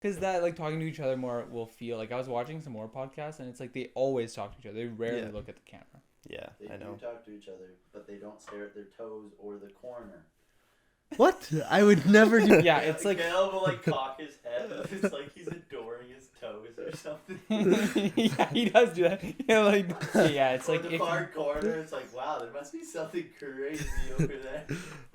Because that, like, talking to each other more will feel like I was watching some more podcasts, and it's like they always talk to each other. They rarely look at the camera. Yeah, I know. They do talk to each other, but they don't stare at their toes or the corner. What? I would never do. Yeah, it's like Caleb will like cock his head. It's like he's adoring his toes or something. yeah, he does do that. Yeah, like it's or like the far corner. It's like, wow, there must be something crazy over there.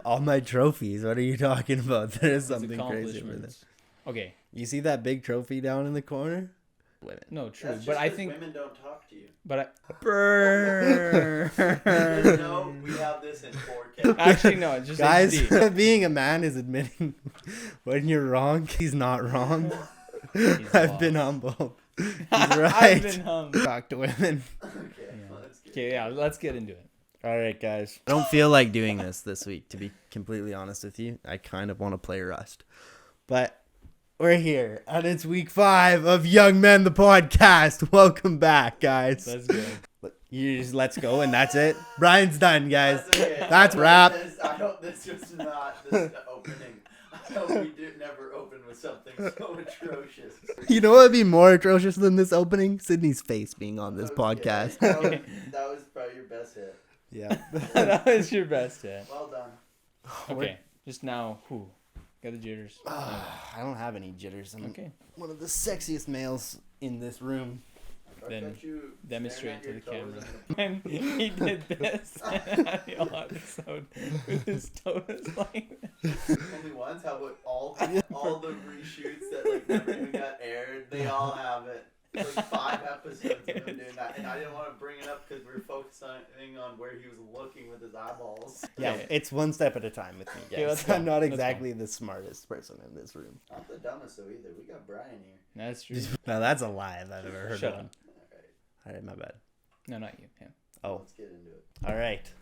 All my trophies. What are you talking about? There's it's something crazy over there. accomplishments. Okay, You see that big trophy down in the corner? Women. no, true, That's but just I 'cause think, women don't talk to you. but Burn. Just know we have this in 4K. actually no, it's just Guys, HD. being a man is admitting when you're wrong, he's not wrong. He's I've been lost. humbled. He's I've right. been hung. Talk to women. Okay, Yeah. well, that's good. Okay, yeah, let's get into it. All right, guys. I don't feel like doing this week, to be completely honest with you. I kind of want to play Rust. But we're here, and it's week 5 of Young Men, the podcast. Welcome back, guys. Let's go. You just let's go, and that's it. Brian's done, guys. That's okay. That's wrap. I hope this was not the opening. I hope we did never open with something so atrocious. You know what would be more atrocious than this opening? Sydney's face being on this Okay, podcast. That was probably your best hit. Yeah. That was your best hit. Well done. Okay, just now, got the jitters. I don't have any jitters. I'm Okay, one of the sexiest males in this room. I Then bet you demonstrate to staring the at your camera. toes And he did this in the whole episode with his toes like this. Only once? How about all the reshoots that like never even got aired? They all have it. Like 5 episodes of him doing that, and I didn't want to bring it up because we were focusing on where he was looking with his eyeballs. Yeah, Okay. it's one step at a time with me, Okay, guys. let's go. I'm not Let's exactly the smartest person in this room. Not the dumbest though either. We got Brian here. That's true. No, that's a lie I've ever heard Shut of. up. All right, my bad. No, not you. Him. Oh, Let's get into it. all right.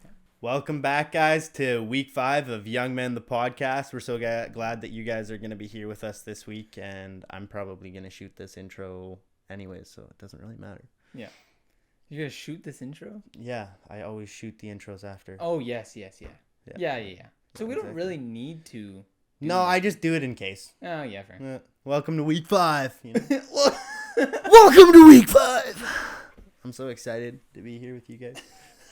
Welcome back, guys, to week 5 of Young Men, the podcast. We're so glad that you guys are going to be here with us this week, and I'm probably going to shoot this intro anyways, so it doesn't really matter. Yeah. You gonna shoot this intro? Yeah, I always shoot the intros after. Oh yes, yeah. So we don't Exactly. really need to. No, I just do it in case. Oh yeah, fair. Welcome to week 5. You know? Welcome to week 5. I'm so excited to be here with you guys.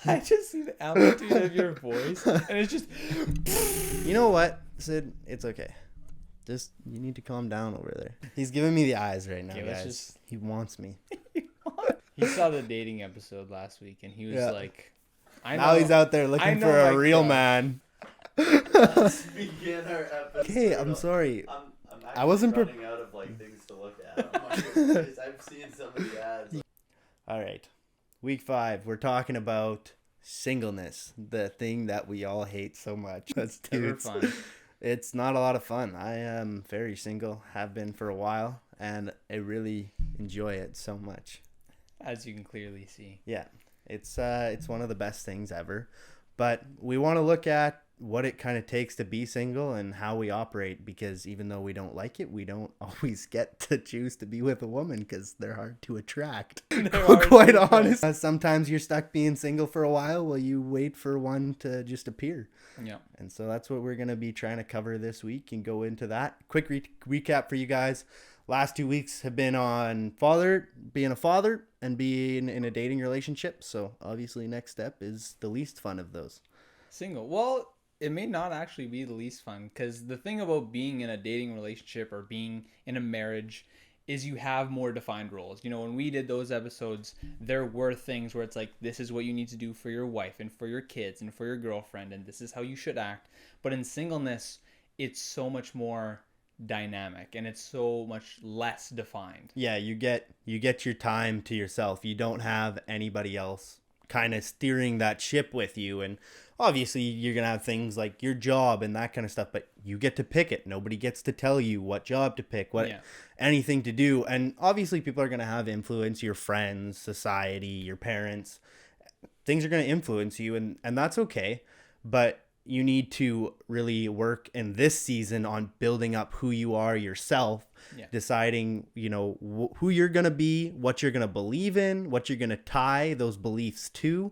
I just see the amplitude of your voice, and it's just. You know what, Sid? It's okay. Just, you need to calm down over there. He's giving me the eyes right now, Okay, let's guys. just- He wants me. He saw the dating episode last week, and he was Yeah. like, "I know." Now he's out there I looking know for a my real crush. man. Let's begin our episode. Okay, I'm sorry. I'm actually I wasn't running out of like things to look at. I've seen some of the ads. All right. Week 5, we're talking about singleness, the thing that we all hate so much. That's Never dudes. fun. It's not a lot of fun. I am very single, have been for a while, and I really enjoy it so much. As you can clearly see. Yeah, it's one of the best things ever. But we want to look at what it kind of takes to be single and how we operate, because even though we don't like it, we don't always get to choose to be with a woman because they're hard to attract. Quite honest. Sometimes you're stuck being single for a while while you wait for one to just appear. Yeah. And so that's what we're going to be trying to cover this week and go into that. Quick recap for you guys. Last 2 weeks have been on being a father and being in a dating relationship. So obviously next step is the least fun of those. Single. Well, it may not actually be the least fun, because the thing about being in a dating relationship or being in a marriage is you have more defined roles. You know, when we did those episodes, there were things where it's like, this is what you need to do for your wife and for your kids and for your girlfriend, and this is how you should act. But in singleness, it's so much more dynamic and it's so much less defined. Yeah, you get your time to yourself. You don't have anybody else kind of steering that ship with you. And obviously you're going to have things like your job and that kind of stuff, but you get to pick it. Nobody gets to tell you what job to pick, anything to do. And obviously people are going to have influence, your friends, society, your parents. Things are going to influence you, and that's okay. But you need to really work in this season on building up who you are yourself, deciding, who you're going to be, what you're going to believe in, what you're going to tie those beliefs to,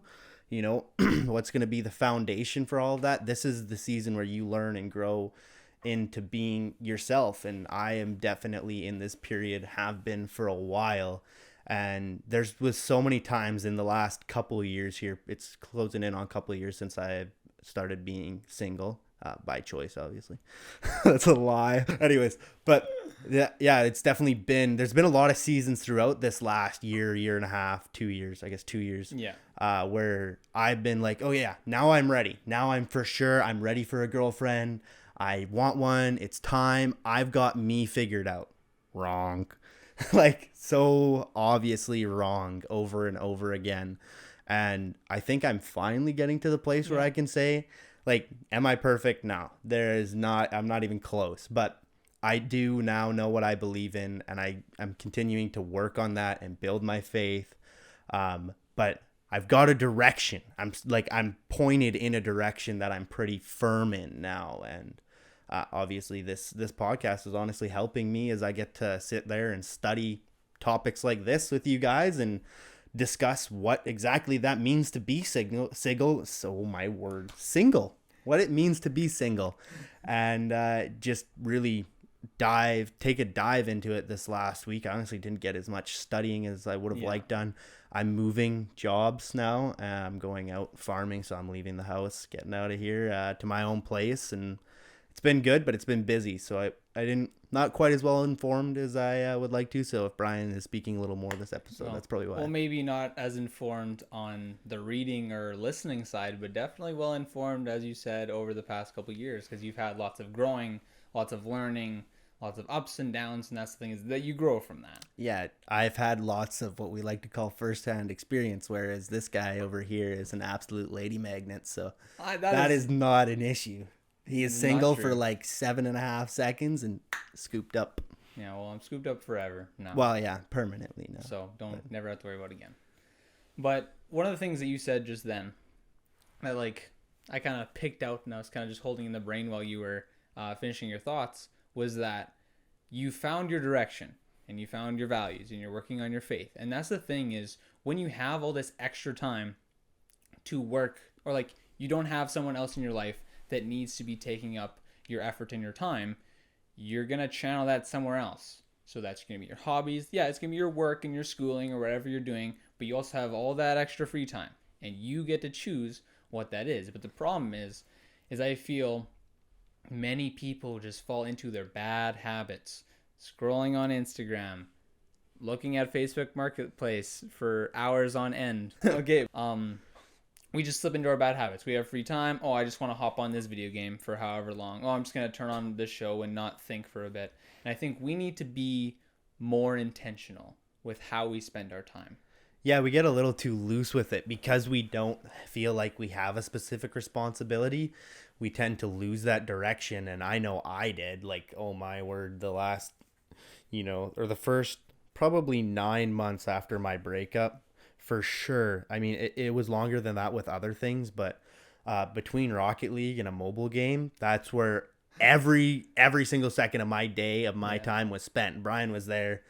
what's going to be the foundation for all of that. This is the season where you learn and grow into being yourself. And I am definitely in this period, have been for a while. And was so many times in the last couple of years here, it's closing in on a couple of years since I started being single, by choice, obviously. That's a lie. Anyways, but yeah, it's definitely there's been a lot of seasons throughout this last year and a half, 2 years, I guess 2 years. Yeah. Where I've been like, oh yeah, now I'm ready. Now I'm ready for a girlfriend. I want one. It's time. I've got me figured out. Wrong. Like, so obviously wrong over and over again. And I think I'm finally getting to the place where I can say, like, am I perfect? No, I'm not even close, but I do now know what I believe in, and I'm continuing to work on that and build my faith. But I've got a direction. I'm pointed in a direction that I'm pretty firm in now. And obviously this podcast is honestly helping me as I get to sit there and study topics like this with you guys and discuss what exactly that means to be single. What it means to be single, and just really take a dive into it this last week. I honestly didn't get as much studying as I would have liked done. I'm moving jobs now. I'm going out farming, so I'm leaving the house, getting out of here to my own place, and it's been good, but it's been busy. So I not quite as well informed as I would like to. So if Brian is speaking a little more this episode, that's probably why. Well, maybe not as informed on the reading or listening side, but definitely well informed, as you said, over the past couple of years, because you've had lots of growing, lots of learning, lots of ups and downs, and that's the thing, is that you grow from that. Yeah, I've had lots of what we like to call first-hand experience, whereas this guy over here is an absolute lady magnet. So that is not an issue. He is single for like 7.5 seconds and scooped up. Yeah, well, I'm scooped up forever now. Well, yeah, permanently now. So never have to worry about it again. But one of the things that you said just then, that I kind of picked out and I was kind of just holding in the brain while you were finishing your thoughts, was that you found your direction and you found your values and you're working on your faith. And that's the thing, is when you have all this extra time to work, or like you don't have someone else in your life that needs to be taking up your effort and your time, you're going to channel that somewhere else. So that's going to be your hobbies. Yeah, it's going to be your work and your schooling or whatever you're doing, but you also have all that extra free time and you get to choose what that is. But the problem is I feel many people just fall into their bad habits, scrolling on Instagram, looking at Facebook Marketplace for hours on end. Okay. We just slip into our bad habits. We have free time. Oh, I just want to hop on this video game for however long. Oh, I'm just going to turn on this show and not think for a bit. And I think we need to be more intentional with how we spend our time. Yeah, we get a little too loose with it because we don't feel like we have a specific responsibility. We tend to lose that direction. And I know I did. Like, oh my word, the last, or the first probably 9 months after my breakup, for sure. I mean, it was longer than that with other things, but between Rocket League and a mobile game, that's where every single second of my day, of my time was spent. Brian was there,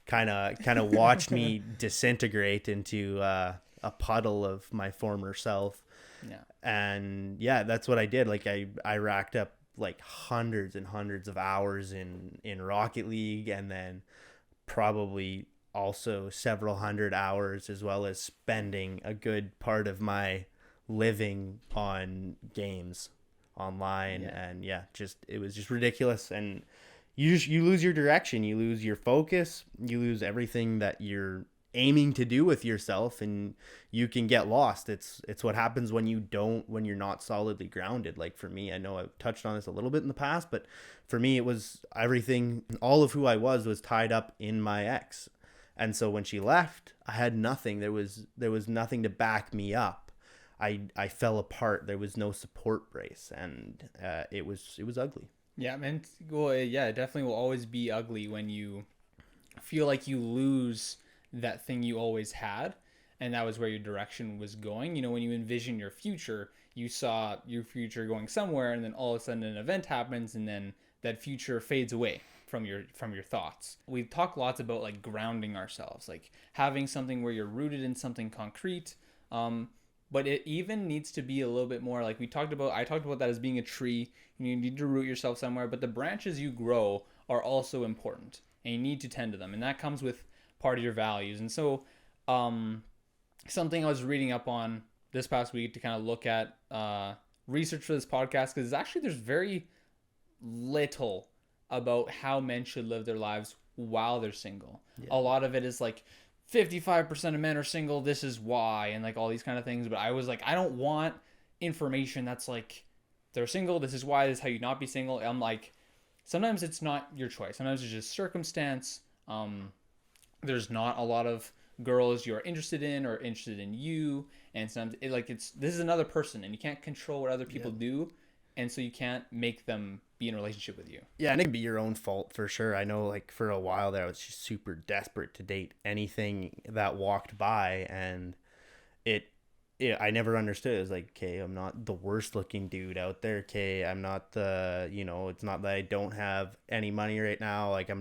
kind of watched me disintegrate into a puddle of my former self. Yeah. And yeah, that's what I did. Like I racked up like hundreds and hundreds of hours in Rocket League, and then probably also several hundred hours, as well as spending a good part of my living on games online. And it was just ridiculous. And you lose your direction, you lose your focus, you lose everything that you're aiming to do with yourself, and you can get lost. It's what happens when you're not solidly grounded. Like for me, I know I've touched on this a little bit in the past, but for me, it was everything, all of who I was tied up in my ex. And so when she left, I had nothing. There was nothing to back me up. I fell apart. There was no support brace, and it was ugly. Yeah, man. Well, yeah, it definitely will always be ugly when you feel like you lose that thing you always had, and that was where your direction was going. When you envision your future, you saw your future going somewhere, and then all of a sudden an event happens, and then that future fades away from your thoughts. We've talked lots about like grounding ourselves, like having something where you're rooted in something concrete. But but it even needs to be a little bit more like I talked about that as being a tree. You need to root yourself somewhere, but the branches you grow are also important, and you need to tend to them, and that comes with part of your values. And so something I was reading up on this past week to kind of look at research for this podcast, because actually there's very little about how men should live their lives while they're single. Yeah. A lot of it is like 55% of men are single, this is why, and like all these kind of things. But I was like, I don't want information that's like, they're single, this is why, this is how you not be single. I'm like, sometimes it's not your choice. Sometimes it's just circumstance. There's not a lot of girls you're interested in or interested in you. And sometimes this is another person, and you can't control what other people do. And so you can't make them be in a relationship with you. Yeah, and it can be your own fault for sure. I know, like, for a while there, I was just super desperate to date anything that walked by, and I never understood. It was like, okay, I'm not the worst looking dude out there. Okay, I'm not it's not that I don't have any money right now. Like,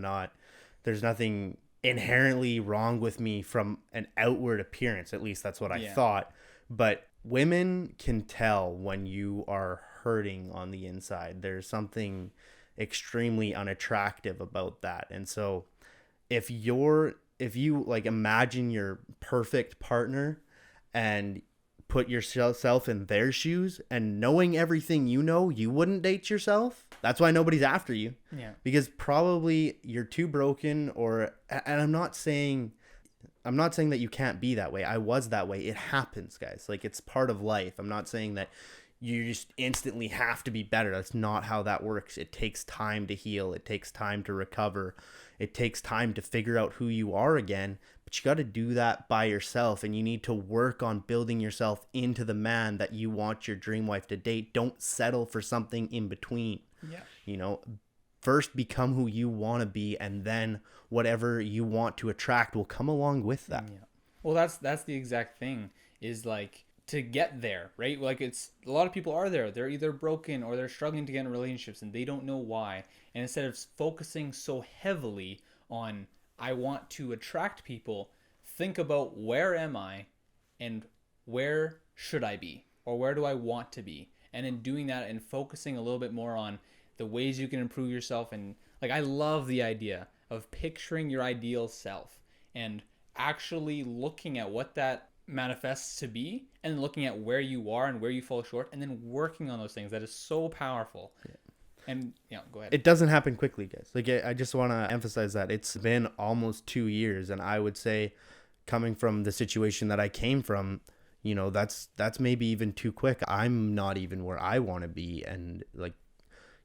there's nothing inherently wrong with me from an outward appearance. At least that's what I thought. But women can tell when you are hurting on the inside. There's something extremely unattractive about that. And so if you like imagine your perfect partner and put yourself in their shoes, and knowing everything you know, you wouldn't date yourself. That's why nobody's after you. Yeah. Because probably you're too broken, and I'm not saying that you can't be that way. I was that way. It happens, guys. Like, it's part of life. I'm not saying that you just instantly have to be better. That's not how that works. It takes time to heal. It takes time to recover. It takes time to figure out who you are again. But you got to do that by yourself, and you need to work on building yourself into the man that you want your dream wife to date. Don't settle for something in between. Yeah. First become who you want to be, and then whatever you want to attract will come along with that. Yeah. Well, that's the exact thing, is like, to get there, right? Like, it's a lot of people are there. They're either broken or they're struggling to get in relationships, and they don't know why. And instead of focusing so heavily on, I want to attract people, think about, where am I and where should I be, or where do I want to be? And in doing that and focusing a little bit more on the ways you can improve yourself. And like, I love the idea of picturing your ideal self and actually looking at what that manifests to be, and looking at where you are and where you fall short, and then working on those things. That is so powerful. Yeah. And go ahead. It doesn't happen quickly, guys. Like, I just want to emphasize that it's been almost 2 years, and I would say, coming from the situation that I came from, that's maybe even too quick. I'm not even where I want to be, and like,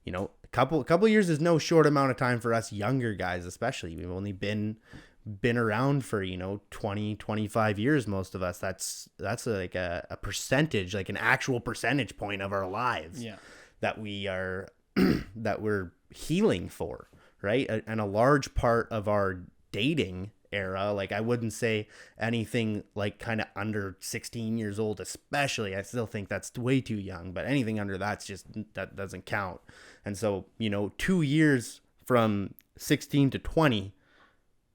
a couple years is no short amount of time for us younger guys, especially. We've only been around for 20, 25 years, most of us. That's like a percentage, like an actual percentage point of our lives that we are that we're healing for, right? And a large part of our dating era, like, I wouldn't say anything like kind of under 16 years old, especially. I still think that's way too young, but anything under that doesn't count. And so 2 years from 16 to 20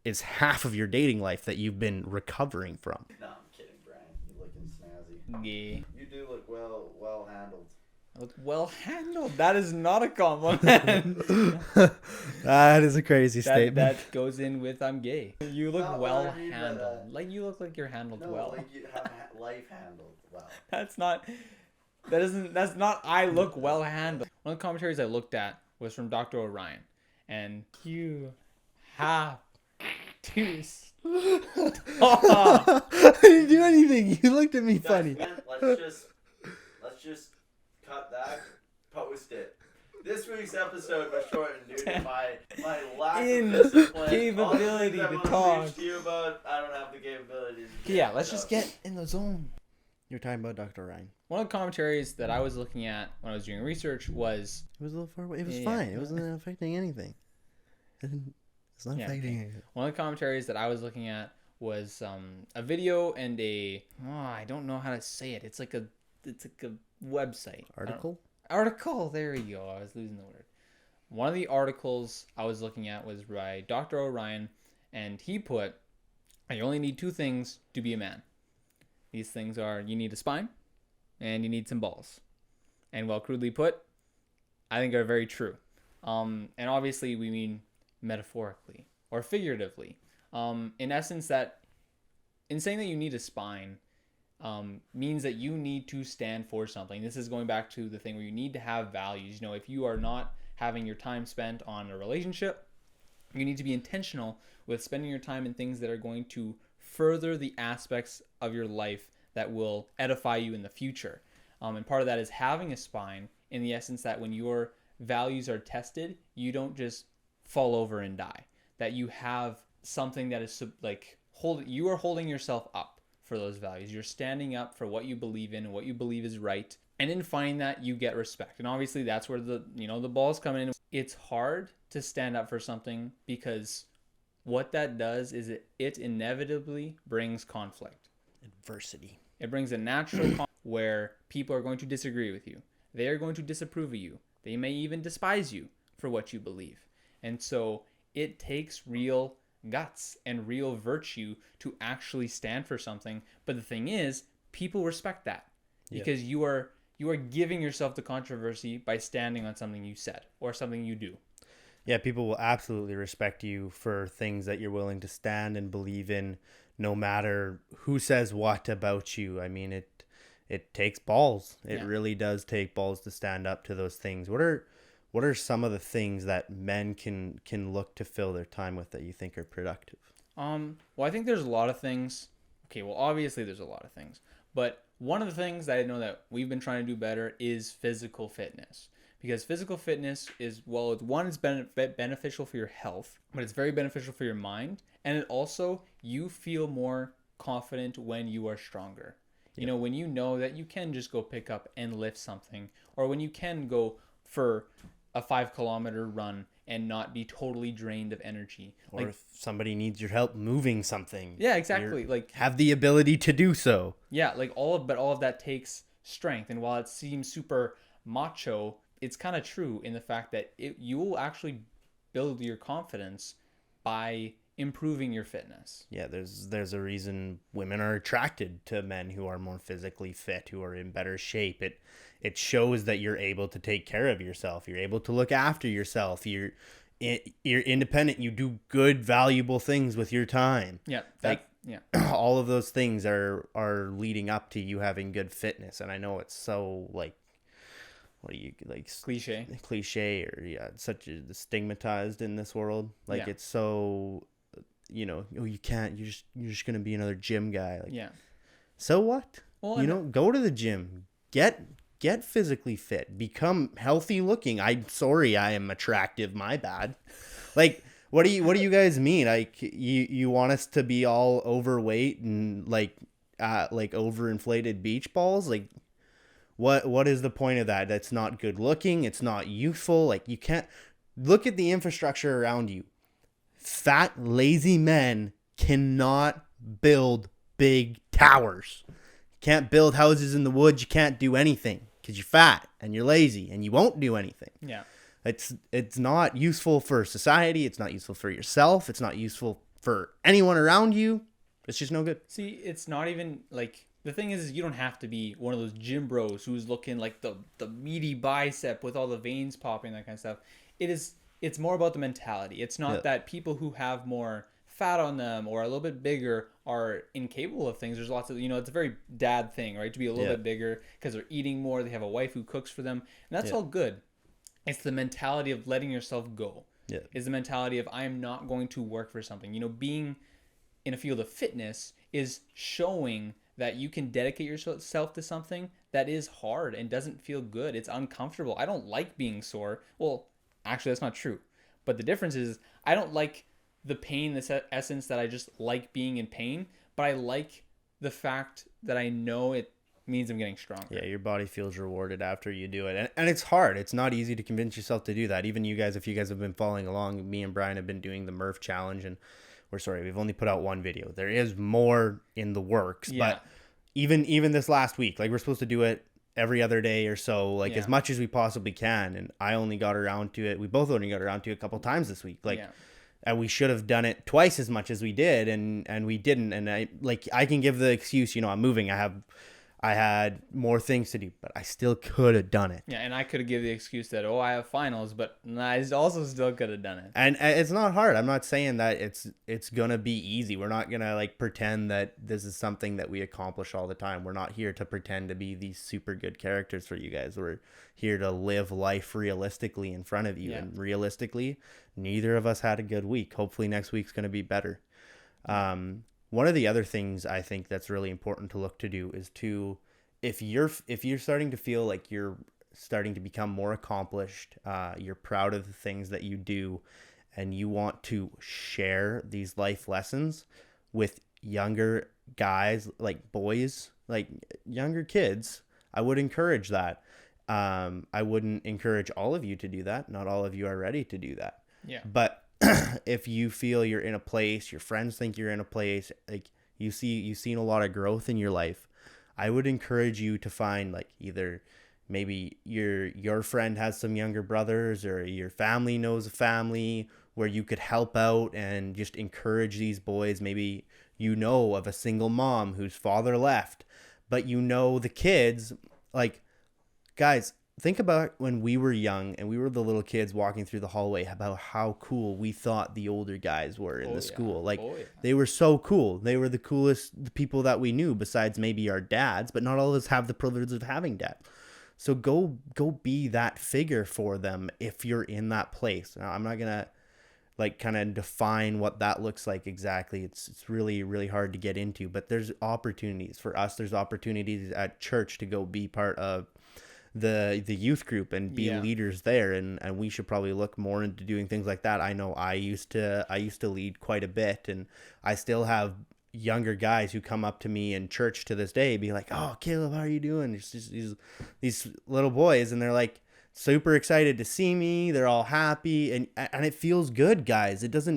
is half of your dating life that you've been recovering from. No, I'm kidding, Brian. You're looking snazzy. Yeah. You do look well handled. I look well handled. That is not a compliment. That is a crazy statement. That goes in with, I'm gay. You look well handled. Like, you look like you're handled well. Like you have life handled well. That's not I look well handled. One of the commentaries I looked at was from Dr. Orion, and you have to stop. I didn't do anything. You looked at me funny. Let's just cut that. Post it. This week's episode was shortened due to my lack of discipline. Capability to talk. To you about, I don't have the capability. Yeah, let's just get in the zone. You're talking about Dr. Ryan. One of the commentaries that I was looking at when I was doing research was... It was a little far away. It was fine. It wasn't affecting anything. It's not affecting anything. One of the commentaries that I was looking at was a video and I don't know how to say it. It's like a website. Article. There you go. I was losing the word. One of the articles I was looking at was by Dr. Orion, and he put, you only need 2 things to be a man. These things are, you need a spine and you need some balls. And well, crudely put, I think are very true. And obviously we mean metaphorically or figuratively. In essence, that in saying that you need a spine means that you need to stand for something. This is going back to the thing where you need to have values. You know, if you are not having your time spent on a relationship, you need to be intentional with spending your time in things that are going to further the aspects of your life that will edify you in the future. And part of that is having a spine in the essence that when your values are tested, you don't just fall over and die. That you have something that is like you are holding yourself up for those values. You're standing up for what you believe in and what you believe is right. And in finding that, you get respect. And obviously that's where the balls come in. It's hard to stand up for something because what that does is it inevitably brings conflict. Adversity. It brings a natural conflict where people are going to disagree with you. They are going to disapprove of you. They may even despise you for what you believe. And so it takes real guts and real virtue to actually stand for something. But the thing is, people respect that because you are giving yourself the controversy by standing on something you said or something you do. Yeah, people will absolutely respect you for things that you're willing to stand and believe in, no matter who says what about you. I mean, it takes balls. It really does take balls to stand up to those things. What are some of the things that men can look to fill their time with that you think are productive? Well, I think there's a lot of things. Okay, well, obviously there's a lot of things, but one of the things that I know that we've been trying to do better is physical fitness. Because physical fitness is, well, it's beneficial for your health, but it's very beneficial for your mind. And it also, you feel more confident when you are stronger. You know, when you know that you can just go pick up and lift something, or when you can go for a 5-kilometer run and not be totally drained of energy. Or if somebody needs your help moving something. Yeah, exactly. Have the ability to do so. Yeah, all of that takes strength. And while it seems super macho, it's kind of true in the fact that you will actually build your confidence by improving your fitness. Yeah, there's a reason women are attracted to men who are more physically fit, who are in better shape. It shows that you're able to take care of yourself. You're able to look after yourself. You're independent. You do good, valuable things with your time. Yeah, all of those things are leading up to you having good fitness. And I know it's so cliche or it's such a stigmatized in this world. It's so, you're just gonna be another gym guy. So what? Well, go to the gym, get physically fit, become healthy looking. I'm sorry, I am attractive, my bad. What do you guys mean? You want us to be all overweight and overinflated beach balls? What is the point of that? That's not good looking. It's not useful. You can't look at the infrastructure around you. Fat, lazy men cannot build big towers. You can't build houses in the woods. You can't do anything because you're fat and you're lazy and you won't do anything. Yeah. It's not useful for society. It's not useful for yourself. It's not useful for anyone around you. It's just no good. See, it's not even the thing is you don't have to be one of those gym bros who's looking like the meaty bicep with all the veins popping, that kind of stuff. It's more about the mentality. It's not that people who have more fat on them or a little bit bigger are incapable of things. There's lots of, it's a very dad thing, right? To be a little bit bigger because they're eating more. They have a wife who cooks for them. And that's all good. It's the mentality of letting yourself go. Yeah. Is the mentality of I'm not going to work for something. Being in a field of fitness is showing that you can dedicate yourself to something that is hard and doesn't feel good. It's uncomfortable. I don't like being sore. Well, actually, that's not true. But the difference is I don't like the pain, the essence that I just like being in pain, but I like the fact that I know it means I'm getting stronger. Yeah, your body feels rewarded after you do it. And it's hard. It's not easy to convince yourself to do that. Even you guys, if you guys have been following along, me and Brian have been doing the Murph Challenge, and we've only put out one video. There is more in the works, but even this last week, we're supposed to do it every other day or so, as much as we possibly can. And I only got around to it. We both only got around to it a couple times this week. And we should have done it twice as much as we did, and we didn't. And I can give the excuse, I'm moving. I I had more things to do, but I still could have done it. Yeah, and I could have given the excuse that, oh, I have finals, but I also still could have done it. And it's not hard. I'm not saying that it's gonna be easy. We're not gonna like pretend that this is something that we accomplish all the time. We're not here to pretend to be these super good characters for you guys. We're here to live life realistically in front of you. Yeah. And realistically, neither of us had a good week. Hopefully next week's gonna be better. One of the other things I think that's really important to look to do is to, if you're starting to feel like you're starting to become more accomplished, you're proud of the things that you do, and you want to share these life lessons with younger guys, like boys, like younger kids, I would encourage that. I wouldn't encourage all of you to do that. Not all of you are ready to do that. Yeah. But if you feel you're in a place, your friends think you're in a place, like you've seen a lot of growth in your life, I would encourage you to find like either maybe your friend has some younger brothers, or your family knows a family where you could help out and just encourage these boys. Maybe you know of a single mom whose father left, but you know the kids, like, guys, think about when we were young and we were the little kids walking through the hallway, about how cool we thought the older guys were in the school. Like, they were so cool. They were the coolest people that we knew, besides maybe our dads, but not all of us have the privilege of having dad. So go be that figure for them if you're in that place. Now, I'm not going to like kind of define what that looks like exactly. It's really, really hard to get into, but there's opportunities for us. There's opportunities at church to go be part of the youth group and be leaders there, and we should probably look more into doing things like that. I know I used to lead quite a bit, and I still have younger guys who come up to me in church to this day, be like, "Oh, Caleb, how are you doing?" It's just these little boys, and they're like super excited to see me. They're all happy, and it feels good, guys. It's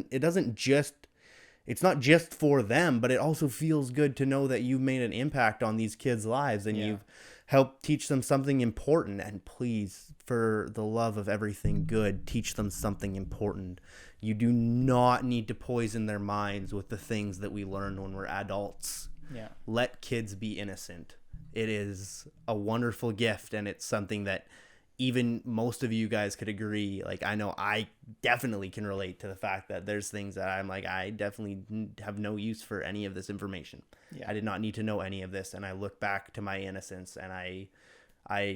not just for them, but it also feels good to know that you've made an impact on these kids' lives, and you've helped teach them something important. And please, for the love of everything good, teach them something important. You do not need to poison their minds with the things that we learn when we're adults. Yeah. Let kids be innocent. It is a wonderful gift, and it's something that even most of you guys could agree. Like, I know I definitely can relate to the fact that there's things that I'm like, I definitely have no use for any of this information. I did not need to know any of this. And I look back to my innocence, and I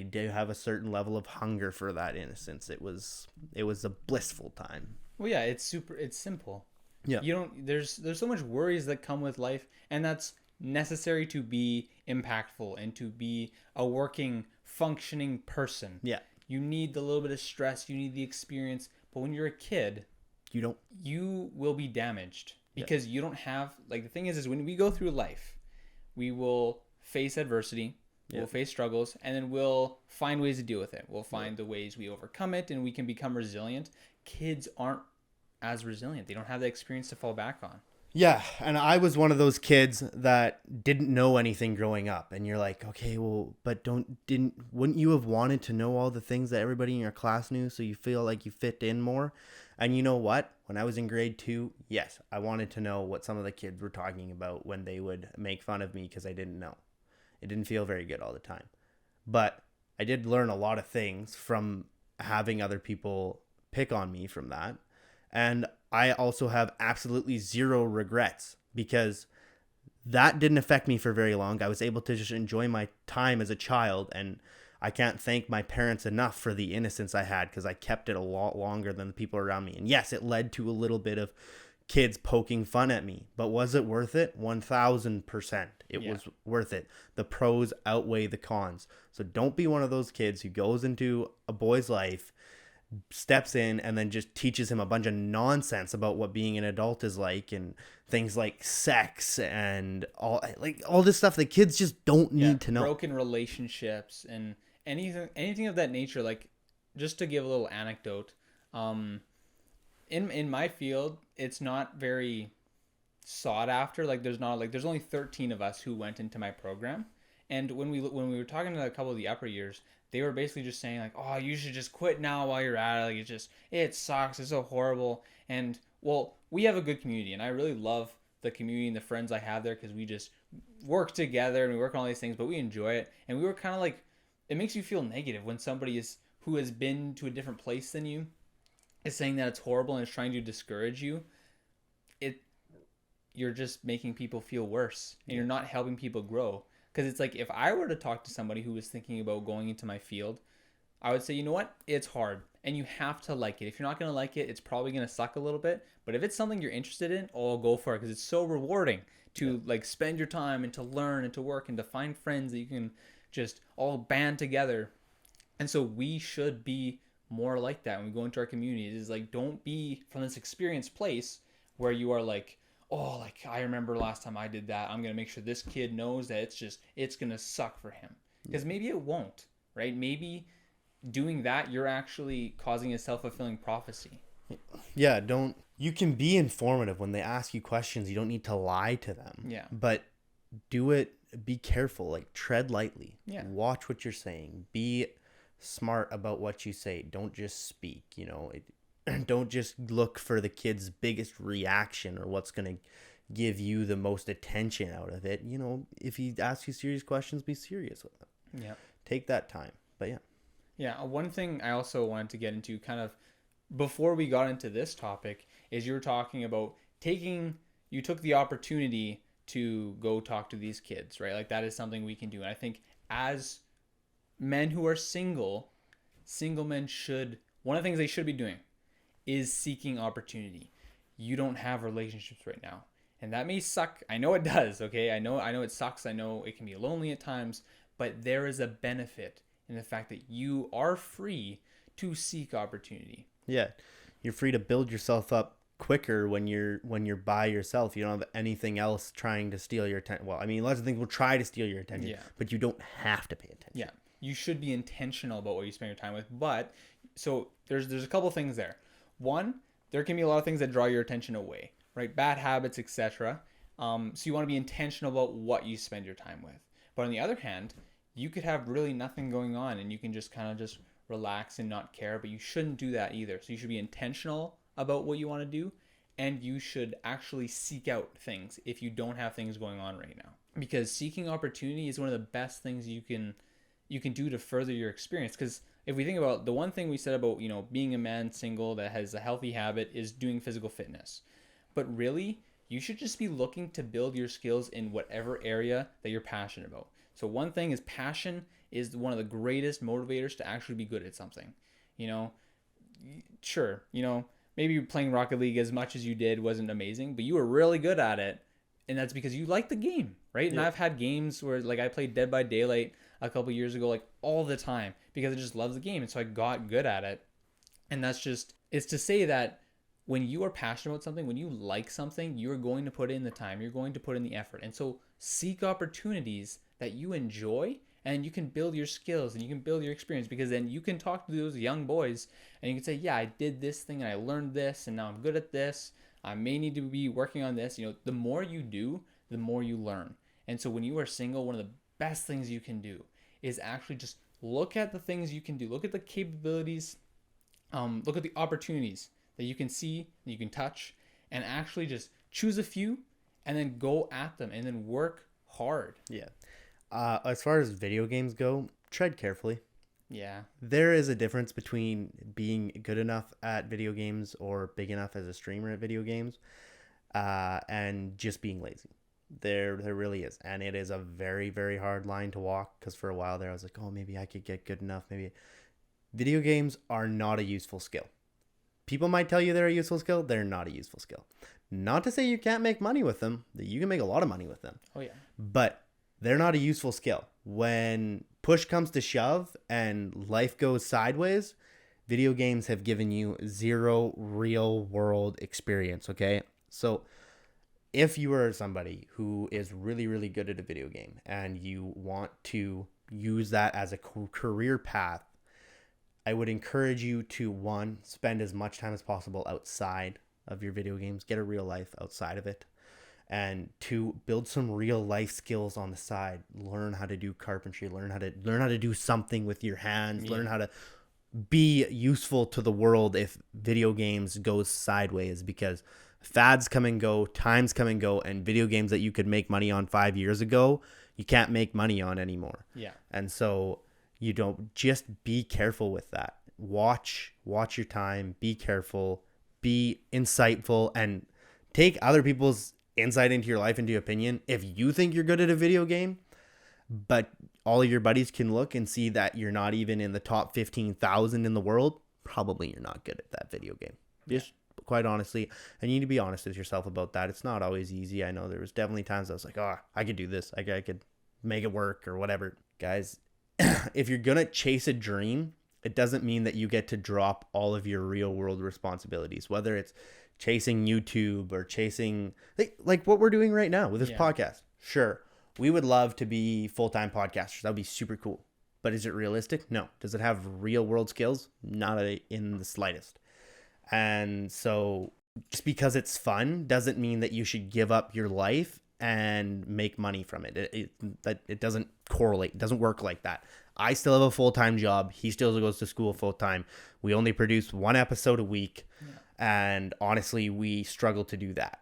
do have a certain level of hunger for that innocence. It was a blissful time. Well, yeah, it's simple. Yeah. There's so much worries that come with life, and that's necessary to be impactful and to be a working, functioning person. Yeah. You need the little bit of stress, you need the experience, but when you're a kid, you will be damaged because you don't have, like, the thing is when we go through life, we will face adversity, we'll face struggles, and then we'll find ways to deal with it. We'll find the ways we overcome it, and we can become resilient. Kids aren't as resilient. They don't have the experience to fall back on. Yeah, and I was one of those kids that didn't know anything growing up, and you're like, okay, well, but wouldn't you have wanted to know all the things that everybody in your class knew, so you feel like you fit in more? And you know what? When I was in grade 2, yes, I wanted to know what some of the kids were talking about when they would make fun of me because I didn't know. It didn't feel very good all the time. But I did learn a lot of things from having other people pick on me from that. And I also have absolutely zero regrets because that didn't affect me for very long. I was able to just enjoy my time as a child, and I can't thank my parents enough for the innocence I had because I kept it a lot longer than the people around me. And yes, it led to a little bit of kids poking fun at me, but was it worth it? 1000%. It was worth it. The pros outweigh the cons. So don't be one of those kids who goes into a boy's life, steps in, and then just teaches him a bunch of nonsense about what being an adult is like, and things like sex and all this stuff that kids just don't need to know. Broken relationships and anything of that nature. Like, just to give a little anecdote, in my field, it's not very sought after. Like, there's only 13 of us who went into my program, and when we were talking to a couple of the upper years, they were basically just saying, like, oh, you should just quit now while you're at it. Like, it sucks. It's so horrible. And, well, we have a good community, and I really love the community and the friends I have there because we just work together and we work on all these things, but we enjoy it. And we were kind of like, it makes you feel negative when somebody is who has been to a different place than you is saying that it's horrible and is trying to discourage you. It You're just making people feel worse and you're not helping people grow. Because it's like if I were to talk to somebody who was thinking about going into my field, I would say, you know what? It's hard and you have to like it. If you're not going to like it, it's probably going to suck a little bit. But if it's something you're interested in, oh, go for it because it's so rewarding to like spend your time and to learn and to work and to find friends that you can just all band together. And so we should be more like that when we go into our communities. Is like, don't be from this experienced place where you are like, oh, like I remember last time I did that. I'm going to make sure this kid knows that it's going to suck for him. Because maybe it won't, right? Maybe doing that, you're actually causing a self-fulfilling prophecy. Yeah, you can be informative when they ask you questions. You don't need to lie to them. Yeah. But be careful, like tread lightly. Yeah. Watch what you're saying. Be smart about what you say. Don't just speak, don't just look for the kid's biggest reaction or what's going to give you the most attention out of it. If he asks you serious questions, be serious with him. Yeah. Take that time. But yeah. Yeah, one thing I also wanted to get into kind of before we got into this topic is you were talking about you took the opportunity to go talk to these kids, right? Like that is something we can do. And I think as men who are single men one of the things they should be doing is seeking opportunity. You don't have relationships right now. And that may suck. I know it does, okay? I know it sucks. I know it can be lonely at times, but there is a benefit in the fact that you are free to seek opportunity. Yeah. You're free to build yourself up quicker when you're by yourself. You don't have anything else trying to steal your attention. Well, I mean, lots of things will try to steal your attention, but you don't have to pay attention. Yeah. You should be intentional about what you spend your time with. But so there's a couple things there. One, there can be a lot of things that draw your attention away, right? Bad habits, etc. So you want to be intentional about what you spend your time with. But on the other hand, you could have really nothing going on and you can just kind of just relax and not care, but you shouldn't do that either. So you should be intentional about what you want to do, and you should actually seek out things if you don't have things going on right now. Because seeking opportunity is one of the best things you can do to further your experience. Because if we think about the one thing we said about, being a man single that has a healthy habit is doing physical fitness. But really, you should just be looking to build your skills in whatever area that you're passionate about. So one thing is passion is one of the greatest motivators to actually be good at something. Sure, maybe playing Rocket League as much as you did wasn't amazing, but you were really good at it. And that's because you like the game, right? And I've had games where like I played Dead by Daylight a couple years ago, like all the time because I just love the game. And so I got good at it. And it's to say that when you are passionate about something, when you like something, you're going to put in the time, you're going to put in the effort. And so seek opportunities that you enjoy, and you can build your skills and you can build your experience, because then you can talk to those young boys and you can say, yeah, I did this thing and I learned this and now I'm good at this. I may need to be working on this. The more you do, the more you learn. And so when you are single, one of the best things you can do is actually just look at the things you can do. Look at the capabilities, look at the opportunities that you can see, that you can touch, and actually just choose a few and then go at them and then work hard. Yeah. As far as video games go, tread carefully. Yeah. There is a difference between being good enough at video games or big enough as a streamer at video games, and just being lazy. There really is. And it is a very, very hard line to walk, because for a while there I was like, oh, maybe I could get good enough. Maybe. Video games are not a useful skill. People might tell you they're a useful skill. They're not a useful skill. Not to say you can't make money with them. You can make a lot of money with them. Oh, yeah. But they're not a useful skill. When push comes to shove and life goes sideways, video games have given you zero real world experience, okay? So if you are somebody who is really, really good at a video game and you want to use that as a career path, I would encourage you to, one, spend as much time as possible outside of your video games. Get a real life outside of it. And two, build some real life skills on the side. Learn how to do carpentry. Learn how to do something with your hands. Yeah. Learn how to be useful to the world if video games goes sideways. Because Fads come and go, times come and go, and video games that you could make money on 5 years ago, you can't make money on anymore. Yeah. And so you don't, just be careful with that. Watch your time, be careful, be insightful, and take other people's insight into your life, into your opinion. If you think you're good at a video game, but all of your buddies can look and see that you're not even in the top 15,000 in the world, probably you're not good at that video game. Just quite honestly, and you need to be honest with yourself about that. It's not always easy. I know there was definitely times I was like, oh, I could do this. I could make it work or whatever. Guys, if you're going to chase a dream, it doesn't mean that you get to drop all of your real world responsibilities, whether it's chasing YouTube or chasing like what we're doing right now with this podcast. Sure, we would love to be full-time podcasters. That would be super cool. But is it realistic? No. Does it have real world skills? Not in the slightest. And so just because it's fun doesn't mean that you should give up your life and make money from it. It doesn't correlate. It doesn't work like that. I still have a full-time job. He still goes to school full-time. We only produce 1 episode a week. And honestly, we struggle to do that.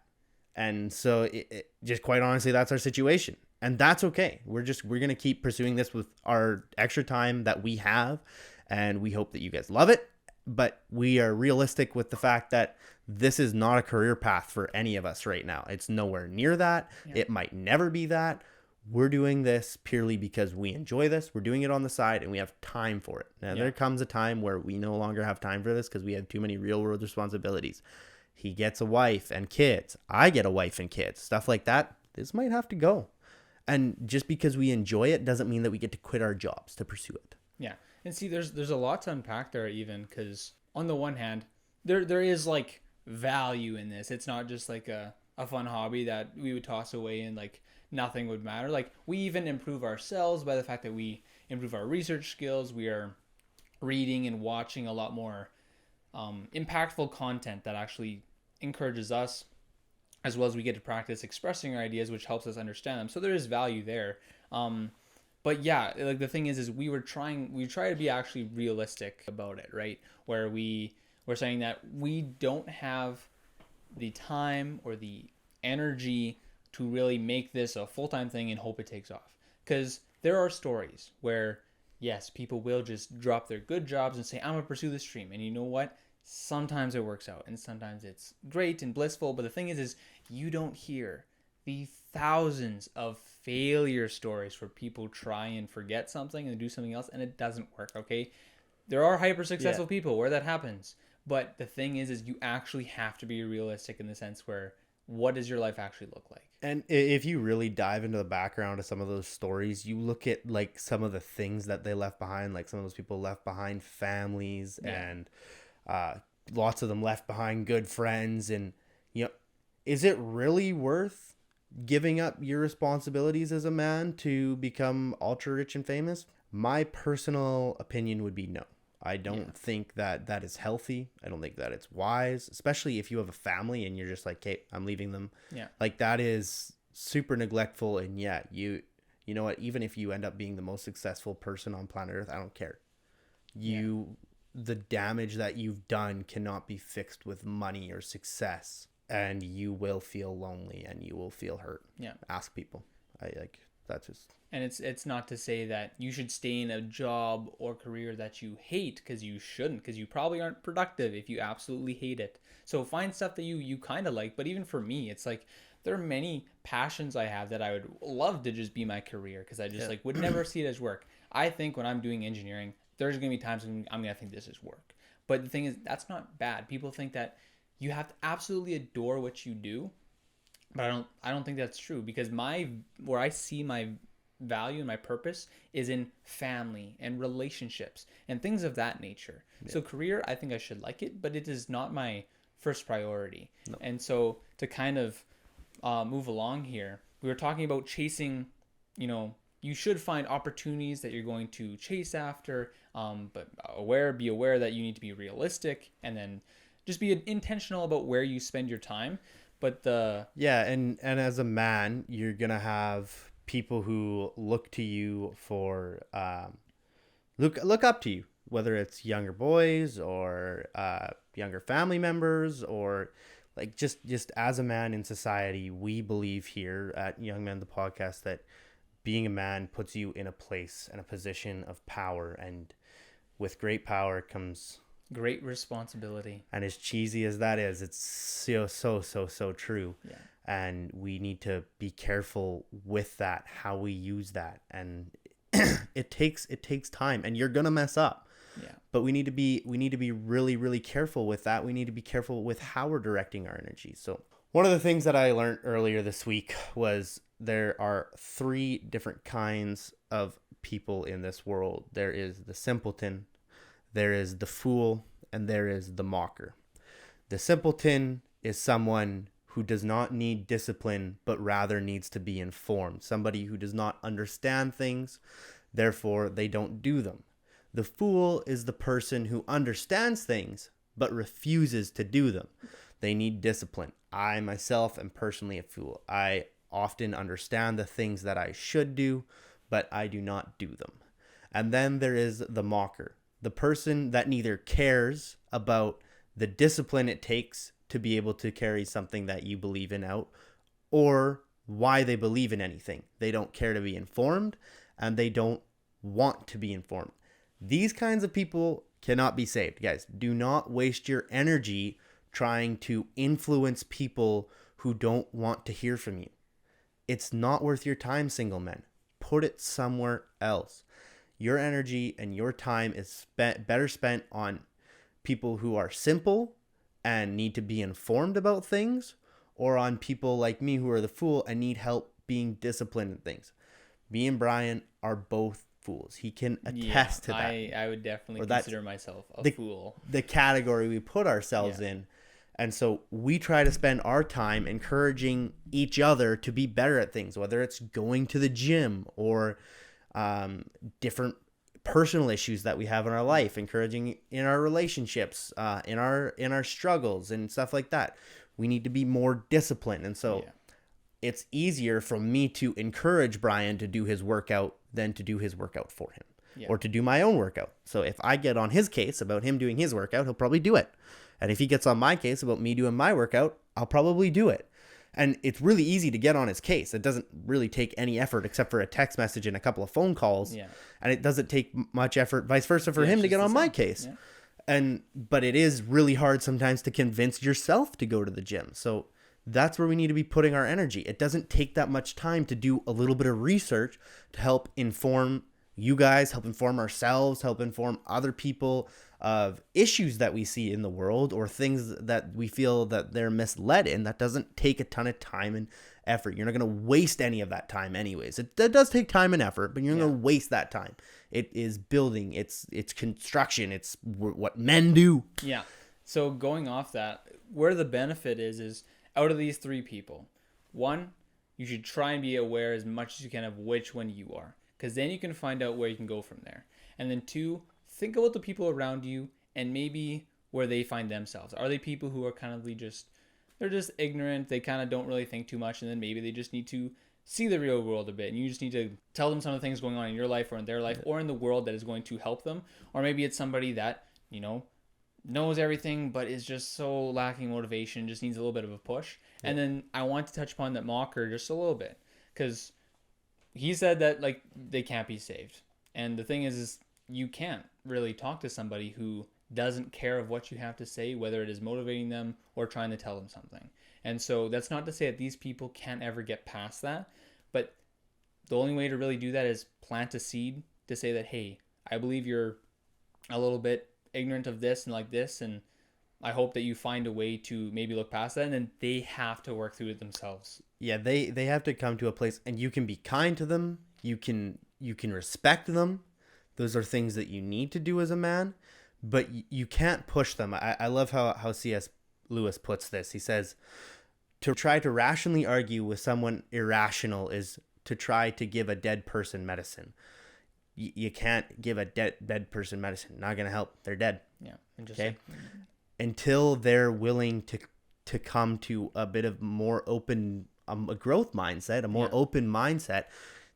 And so it just quite honestly, that's our situation. And that's okay. We're going to keep pursuing this with our extra time that we have. And we hope that you guys love it. But we are realistic with the fact that this is not a career path for any of us right now. It's nowhere near that. Yeah. It might never be that. We're doing this purely because we enjoy this. We're doing it on the side and we have time for it. Now, there comes a time where we no longer have time for this because we have too many real world responsibilities. He gets a wife and kids. I get a wife and kids. Stuff like that. This might have to go. And just because we enjoy it doesn't mean that we get to quit our jobs to pursue it. Yeah. And see, there's a lot to unpack there, even because on the one hand, there is like value in this. It's not just like a fun hobby that we would toss away and like nothing would matter. Like we even improve ourselves by the fact that we improve our research skills. We are reading and watching a lot more impactful content that actually encourages us, as well as we get to practice expressing our ideas, which helps us understand them. So there is value there. But yeah, like the thing is we try to be actually realistic about it, right? Where we're saying that we don't have the time or the energy to really make this a full-time thing and hope it takes off. Because there are stories where, yes, people will just drop their good jobs and say, I'm going to pursue this dream. And you know what? Sometimes it works out and sometimes it's great and blissful. But the thing is you don't hear the thousands of failure stories where people try and forget something and do something else and it doesn't work. Okay, there are hyper successful people where that happens, but the thing is you actually have to be realistic in the sense where what does your life actually look like? And if you really dive into the background of some of those stories, you look at like some of the things that they left behind, like some of those people left behind families and lots of them left behind good friends. And is it really worth giving up your responsibilities as a man to become ultra rich and famous? My personal opinion would be no. I don't think that is healthy. I don't think that it's wise, especially if you have a family and you're just like, hey, I'm leaving them. Yeah. Like that is super neglectful. And you know what, even if you end up being the most successful person on planet Earth, I don't care. The damage that you've done cannot be fixed with money or success. And you will feel lonely and you will feel hurt. Yeah. Ask people. That's just. And it's not to say that you should stay in a job or career that you hate, because you shouldn't, because you probably aren't productive if you absolutely hate it. So find stuff that you kind of like. But even for me, it's like there are many passions I have that I would love to just be my career, because I just would never see it as work. I think when I'm doing engineering, there's going to be times when I'm going to think this is work. But the thing is, that's not bad. People think that you have to absolutely adore what you do, but I don't think that's true, because where I see my value and my purpose is in family and relationships and things of that nature. Yeah. So career, I think I should like it, but it is not my first priority. No. And so to kind of move along here, we were talking about chasing, you should find opportunities that you're going to chase after, but be aware that you need to be realistic, and then just be intentional about where you spend your time. But and as a man, you're gonna have people who look to you for look up to you, whether it's younger boys or younger family members, or like just as a man in society, we believe here at Young Men the podcast that being a man puts you in a place and a position of power, and with great power comes Great responsibility. and as cheesy as that is, it's so true. Yeah. And we need to be careful with that, how we use that. And it takes time, and you're gonna mess up. Yeah. But we need to be really, really careful with that. We need to be careful with how we're directing our energy. So one of the things that I learned earlier this week was there are 3 different kinds of people in this world. There is the simpleton, there is the fool, and there is the mocker. The simpleton is someone who does not need discipline, but rather needs to be informed. Somebody who does not understand things, therefore they don't do them. The fool is the person who understands things, but refuses to do them. They need discipline. I myself am personally a fool. I often understand the things that I should do, but I do not do them. And then there is the mocker, the person that neither cares about the discipline it takes to be able to carry something that you believe in out, or why they believe in anything. They don't care to be informed, and they don't want to be informed. These kinds of people cannot be saved. Guys, do not waste your energy trying to influence people who don't want to hear from you. It's not worth your time, single men. Put it somewhere else. Your energy and your time is better spent on people who are simple and need to be informed about things, or on people like me who are the fool and need help being disciplined in things. Me and Brian are both fools. He can attest to that. I would definitely Or that's consider myself a fool. The category we put ourselves in. And so we try to spend our time encouraging each other to be better at things, whether it's going to the gym or different personal issues that we have in our life, encouraging in our relationships, in our struggles and stuff like that. We need to be more disciplined. And so it's easier for me to encourage Brian to do his workout than to do his workout for him, or to do my own workout. So if I get on his case about him doing his workout, he'll probably do it. And if he gets on my case about me doing my workout, I'll probably do it. And it's really easy to get on his case. It doesn't really take any effort except for a text message and a couple of phone calls. Yeah. And it doesn't take much effort, vice versa, for him to get on my case. Yeah. But it is really hard sometimes to convince yourself to go to the gym. So that's where we need to be putting our energy. It doesn't take that much time to do a little bit of research to help inform you guys, help inform ourselves, help inform other people of issues that we see in the world or things that we feel that they're misled in. That doesn't take a ton of time and effort. You're not going to waste any of that time anyways. That does take time and effort, but you're not going to waste that time. It is building, it's construction, it's what men do. Yeah. So going off that, where the benefit is out of these 3 people, 1, you should try and be aware as much as you can of which one you are, because then you can find out where you can go from there. And then 2, think about the people around you and maybe where they find themselves. Are they people who are kind of they're just ignorant, they kind of don't really think too much, and then maybe they just need to see the real world a bit, and you just need to tell them some of the things going on in your life or in their life or in the world that is going to help them. Or maybe it's somebody that, knows everything but is just so lacking motivation, just needs a little bit of a push. And then I want to touch upon that mocker just a little bit, because he said that they can't be saved. And the thing is you can't really talk to somebody who doesn't care of what you have to say, whether it is motivating them or trying to tell them something. And so that's not to say that these people can't ever get past that, but the only way to really do that is plant a seed to say that, hey, I believe you're a little bit ignorant of this and like this, and I hope that you find a way to maybe look past that, and then they have to work through it themselves. Yeah, they have to come to a place, and you can be kind to them, you can respect them. Those are things that you need to do as a man, but you can't push them. I love how C.S. Lewis puts this. He says, to try to rationally argue with someone irrational is to try to give a dead person medicine. You can't give a dead person medicine. Not going to help. They're dead. Yeah. Interesting. Okay. Until they're willing to come to a bit of more open, a growth mindset, a more open mindset,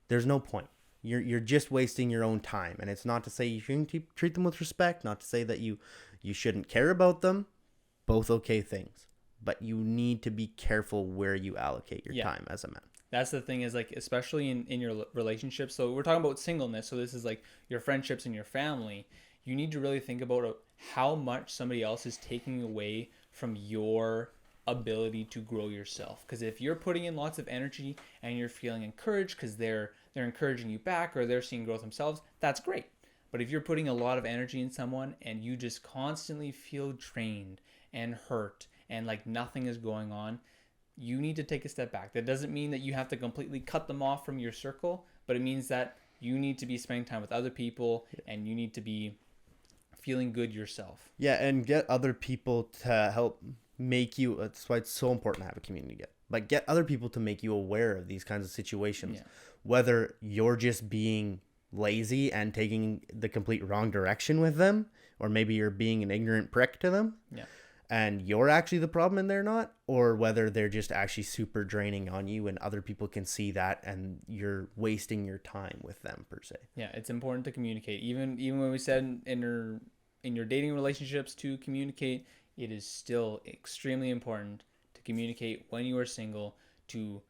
there's no point. You're just wasting your own time. And it's not to say you shouldn't treat them with respect, not to say that you shouldn't care about them. Both okay things. but you need to be careful where you allocate your Yeah. time as a man. That's the thing is like, especially in your relationships. So we're talking about singleness. So this is like your friendships and your family. You need to really think about how much somebody else is taking away from your ability to grow yourself. Because if you're putting in lots of energy and you're feeling encouraged because they're encouraging you back or they're seeing growth themselves, that's great. But if you're putting a lot of energy in someone and you just constantly feel drained and hurt and like nothing is going on, you need to take a step back. That doesn't mean that you have to completely cut them off from your circle, but it means that you need to be spending time with other people and you need to be feeling good yourself. Yeah, and get other people to help make you. That's why it's so important to have a community. But get other people to make you aware of these kinds of situations. Yeah. Whether you're just being lazy and taking the complete wrong direction with them, or maybe you're being an ignorant prick to them. Yeah. And you're actually the problem and they're not, or whether they're just actually super draining on you and other people can see that and you're wasting your time with them per se. Yeah, it's important to communicate. Even when we said in your dating relationships to communicate, it is still extremely important to communicate when you are single, to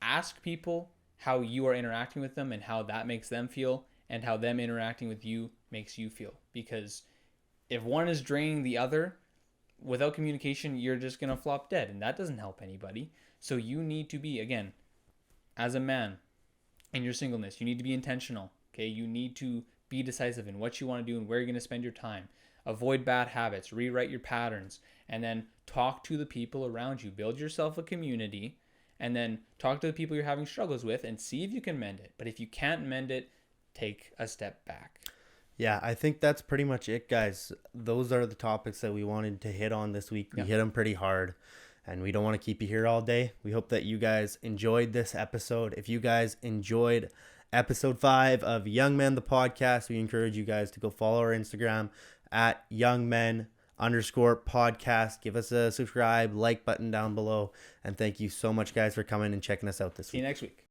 ask people how you are interacting with them and how that makes them feel and how them interacting with you makes you feel. Because if one is draining the other, without communication, you're just going to flop dead, and that doesn't help anybody. So you need to be, again, as a man in your singleness, you need to be intentional. Okay, you need to be decisive in what you want to do and where you're going to spend your time. Avoid bad habits, rewrite your patterns, and then talk to the people around you. Build yourself a community, and then talk to the people you're having struggles with and see if you can mend it. But if you can't mend it, take a step back. Yeah, I think that's pretty much it, guys. Those are the topics that we wanted to hit on this week. We hit them pretty hard, and we don't want to keep you here all day. We hope that you guys enjoyed this episode. If you guys enjoyed episode 5 of Young Men, the podcast, we encourage you guys to go follow our Instagram at youngmen_podcast. Give us a subscribe, like button down below. And thank you so much, guys, for coming and checking us out this week. See you next week.